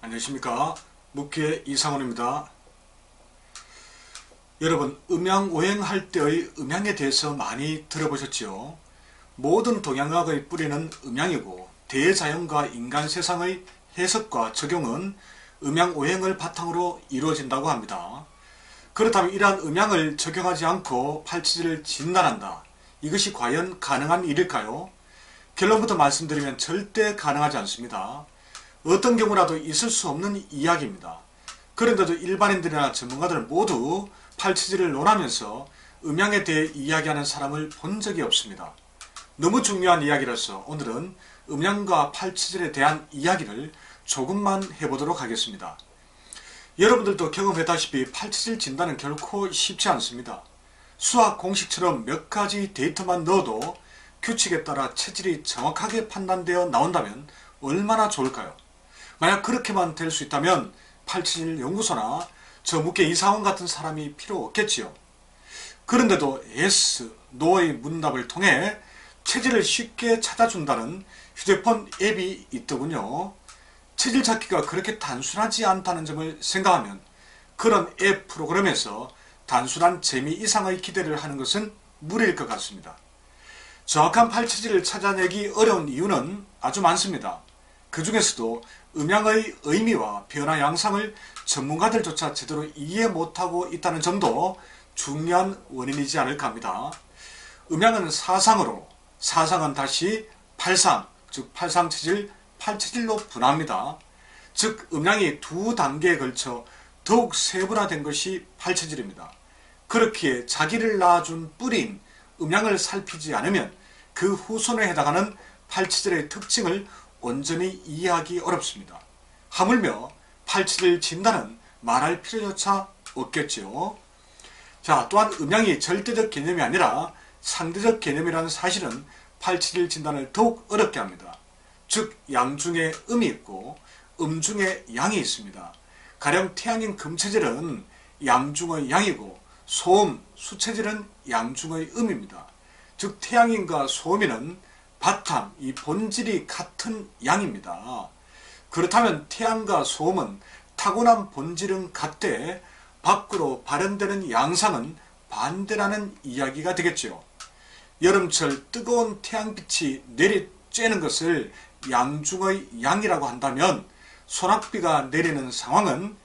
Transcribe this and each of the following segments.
안녕하십니까. 묵기의 이상훈입니다. 여러분, 음양오행할 때의 음양에 대해서 많이 들어보셨지요? 모든 동양학의 뿌리는 음양이고 대자연과 인간 세상의 해석과 적용은 음양오행을 바탕으로 이루어진다고 합니다. 그렇다면 이러한 음양을 적용하지 않고 팔치질을 진단한다. 이것이 과연 가능한 일일까요? 결론부터 말씀드리면 절대 가능하지 않습니다. 어떤 경우라도 있을 수 없는 이야기입니다. 그런데도 일반인들이나 전문가들 모두 팔치질을 논하면서 음양에 대해 이야기하는 사람을 본 적이 없습니다. 너무 중요한 이야기라서 오늘은 음양과 팔치질에 대한 이야기를 조금만 해보도록 하겠습니다. 여러분들도 경험했다시피 팔치질 진단은 결코 쉽지 않습니다. 수학 공식처럼 몇 가지 데이터만 넣어도 규칙에 따라 체질이 정확하게 판단되어 나온다면 얼마나 좋을까요? 만약 그렇게만 될 수 있다면 팔치질 연구소나 저 묵계 이상훈 같은 사람이 필요 없겠지요. 그런데도 yes, no의 문답을 통해 체질을 쉽게 찾아준다는 휴대폰 앱이 있더군요. 체질 찾기가 그렇게 단순하지 않다는 점을 생각하면 그런 앱 프로그램에서 단순한 재미 이상의 기대를 하는 것은 무리일 것 같습니다. 정확한 팔체질을 찾아내기 어려운 이유는 아주 많습니다. 그 중에서도 음양의 의미와 변화 양상을 전문가들조차 제대로 이해 못하고 있다는 점도 중요한 원인이지 않을까 합니다. 음양은 사상으로, 사상은 다시 팔상, 즉 팔상체질, 팔체질로 분화합니다. 즉 음양이 두 단계에 걸쳐 더욱 세분화된 것이 팔체질입니다. 그렇기에 자기를 낳아준 뿌리인 음양을 살피지 않으면 그 후손에 해당하는 팔체질의 특징을 온전히 이해하기 어렵습니다. 하물며 팔치질 진단은 말할 필요조차 없겠지요. 자, 또한 음양이 절대적 개념이 아니라 상대적 개념이라는 사실은 팔치질 진단을 더욱 어렵게 합니다. 즉 양 중에 음이 있고 음 중에 양이 있습니다. 가령 태양인 금체질은 양 중의 양이고 소음, 수체질은 양 중의 음입니다. 즉 태양인과 소음인은 바탕, 이 본질이 같은 양입니다. 그렇다면 태양과 소음은 타고난 본질은 같되 밖으로 발현되는 양상은 반대라는 이야기가 되겠죠. 여름철 뜨거운 태양빛이 내리쬐는 것을 양중의 양이라고 한다면 소낙비가 내리는 상황은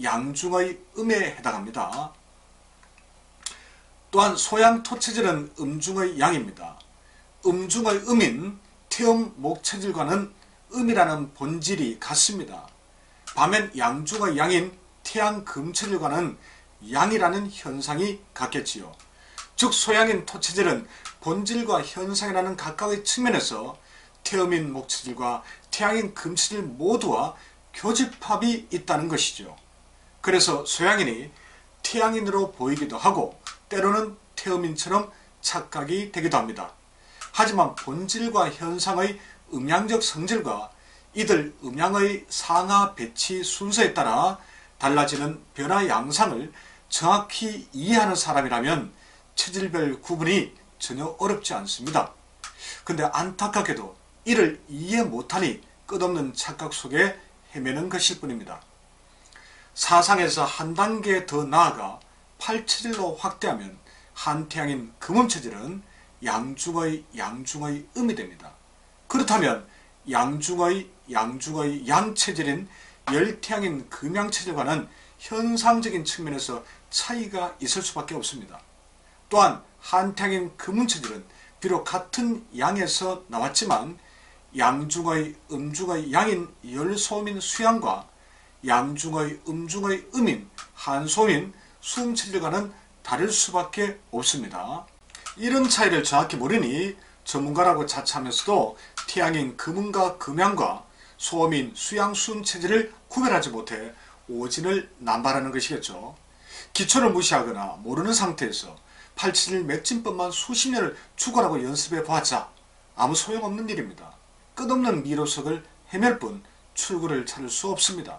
양중의 음에 해당합니다. 또한 소양토체질은 음중의 양입니다. 음중의 음인 태음 목체질과는 음이라는 본질이 같습니다. 반면 양중의 양인 태양 금체질과는 양이라는 현상이 같겠지요. 즉 소양인 토체질은 본질과 현상이라는 각각의 측면에서 태음인 목체질과 태양인 금체질 모두와 교집합이 있다는 것이죠. 그래서 소양인이 태양인으로 보이기도 하고 때로는 태음인처럼 착각이 되기도 합니다. 하지만 본질과 현상의 음양적 성질과 이들 음양의 상하 배치 순서에 따라 달라지는 변화 양상을 정확히 이해하는 사람이라면 체질별 구분이 전혀 어렵지 않습니다. 근데 안타깝게도 이를 이해 못하니 끝없는 착각 속에 헤매는 것일 뿐입니다. 사상에서 한 단계 더 나아가 팔체질로 확대하면 한태양인 금음체질은 양중의 음이 됩니다. 그렇다면 양중의 양체질인 열태양인 금양체질과는 현상적인 측면에서 차이가 있을 수밖에 없습니다. 또한 한태양인 금운체질은 비록 같은 양에서 나왔지만 양중의 음중의 양인 열소음인 수양과 양중의 음중의 음인 한소음인 수음체질과는 다를 수밖에 없습니다. 이런 차이를 정확히 모르니 전문가라고 자처하면서도 태양인 금음과 금양과 소음인 수양 수음 체질을 구별하지 못해 오진을 남발하는 것이겠죠. 기초를 무시하거나 모르는 상태에서 팔치질 맥진법만 수십 년을 죽어라고 연습해 보았자 아무 소용없는 일입니다. 끝없는 미로석을 헤맬 뿐 출구를 찾을 수 없습니다.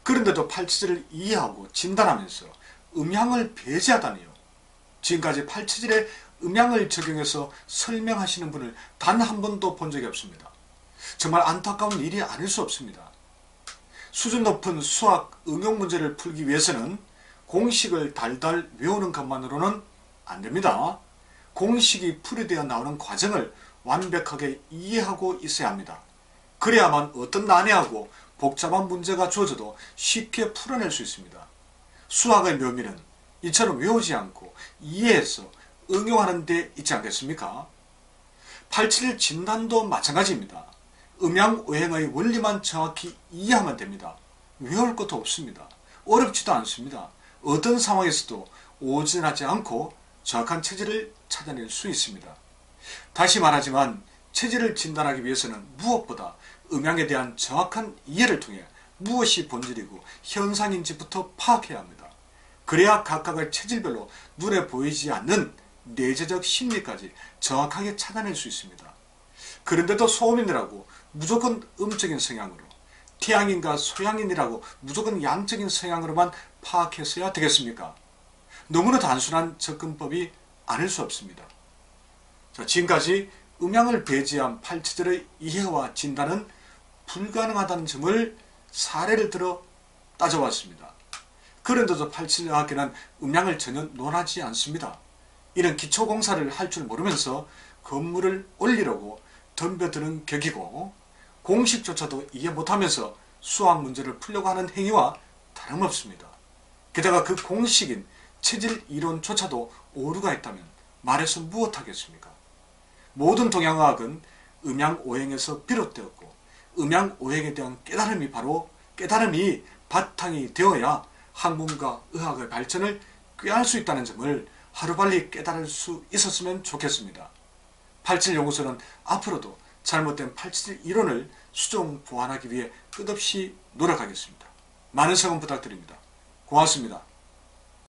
그런데도 팔치질을 이해하고 진단하면서 음양을 배제하다니요. 지금까지 팔치질에 음양을 적용해서 설명하시는 분을 단 한 번도 본 적이 없습니다. 정말 안타까운 일이 아닐 수 없습니다. 수준 높은 수학 응용 문제를 풀기 위해서는 공식을 달달 외우는 것만으로는 안 됩니다. 공식이 풀이되어 나오는 과정을 완벽하게 이해하고 있어야 합니다. 그래야만 어떤 난해하고 복잡한 문제가 주어져도 쉽게 풀어낼 수 있습니다. 수학의 묘미는 이처럼 외우지 않고 이해해서 응용하는 데 있지 않겠습니까? 8.7 진단도 마찬가지입니다. 음양오행의 원리만 정확히 이해하면 됩니다. 외울 것도 없습니다. 어렵지도 않습니다. 어떤 상황에서도 오진하지 않고 정확한 체질을 찾아낼 수 있습니다. 다시 말하지만 체질을 진단하기 위해서는 무엇보다 음양에 대한 정확한 이해를 통해 무엇이 본질이고 현상인지부터 파악해야 합니다. 그래야 각각의 체질별로 눈에 보이지 않는 내재적 심리까지 정확하게 찾아낼 수 있습니다. 그런데도 소음인이라고 무조건 음적인 성향으로, 태양인과 소양인이라고 무조건 양적인 성향으로만 파악했어야 되겠습니까? 너무나 단순한 접근법이 아닐 수 없습니다. 자, 지금까지 음양을 배제한 8체질의 이해와 진단은 불가능하다는 점을 사례를 들어 따져왔습니다. 그런데도 8체질학계는 음양을 전혀 논하지 않습니다. 이런 기초공사를 할 줄 모르면서 건물을 올리려고 덤벼드는 격이고 공식조차도 이해 못하면서 수학 문제를 풀려고 하는 행위와 다름없습니다. 게다가 그 공식인 체질 이론조차도 오류가 있다면 말해서 무엇하겠습니까? 모든 동양의학은 음양오행에서 비롯되었고 음양오행에 대한 깨달음이 바탕이 되어야 학문과 의학의 발전을 꾀할 수 있다는 점을 하루빨리 깨달을 수 있었으면 좋겠습니다. 8.7 연구소는 앞으로도 잘못된 8.7 이론을 수정 보완하기 위해 끝없이 노력하겠습니다. 많은 성원 부탁드립니다. 고맙습니다.